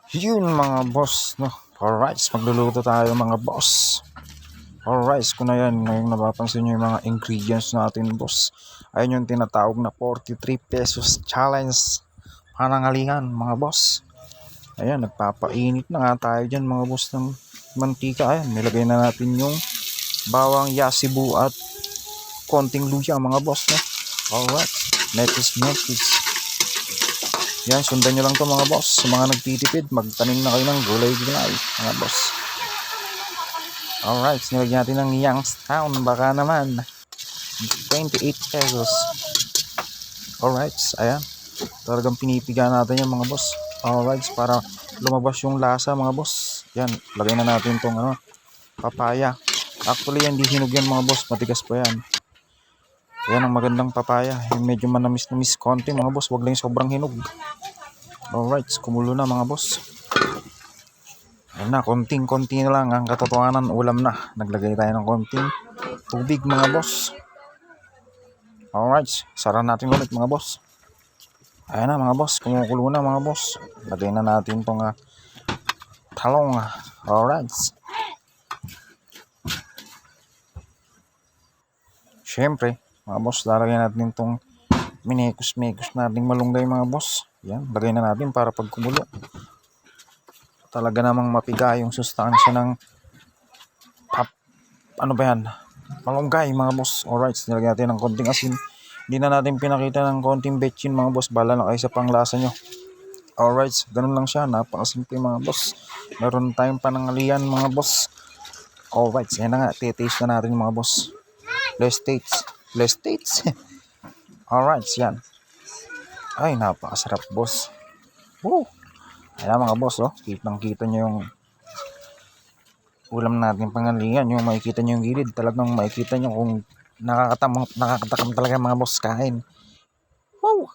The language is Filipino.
Yun mga boss, no? Alright, magluluto tayo mga boss. Alright, kung na yan, ngayong napapansin nyo yung mga ingredients natin boss. Ayun yung tinatawag na 43 pesos challenge. Panangalingan mga boss. Ayan, nagpapainit na nga tayo dyan mga boss ng mantika. Ayan, nilagay na natin yung bawang yasibu at konting luya mga boss, no? Alright, metis. Yan, sundan nyo lang to mga boss. Sa mga nagtitipid, magtanim na kayo ng gulay-gulay mga boss. Alright, nilagyan natin ng Youngstown. Baka naman 28 pesos. Alright, ayan. Talagang pinipiga natin yung mga boss. Alright, para lumabas yung lasa mga boss. Yan, lagay na natin tong papaya. Actually, hindi hinog yan mga boss. Matigas pa yan. Yan ang magandang papaya. Yung medyo manamis-namis konti mga boss. Huwag lang yung sobrang hinog. Alright, kumulo na mga boss. Ayun na, konting-konti na lang. Ang katotohanan, ulam na. Naglagay tayo ng konting tubig mga boss. Alright, sara natin ulit mga boss. Ayun na mga boss, kumukulo na mga boss. Lagay na natin itong talong. Alright. Siyempre, mga boss, lalagyan natin itong minekos-mekos nating malunggay mga boss. Yan, lagay na natin para pag kumulo talaga namang mapiga yung sustansya ng malunggay mga boss. Alright, nilagyan natin ng konting asin. Hindi na natin pinakita ng konting betchin mga boss. Bala na kayo sa panglasa nyo. Alright, ganun lang siya. Napakasimple mga boss. Meron tayong panangalian mga boss. Alright, yan na nga. Titaste na natin mga boss. Let's taste. Alright, yan. Ay, napakasarap boss. Woo! Ayan mga boss, oh. Kitang-kita nyo yung ulam natin pangalian. Yung makikita nyo yung gilid. Talagang makikita nyo kung nakakatakam talaga mga boss kain. Wow!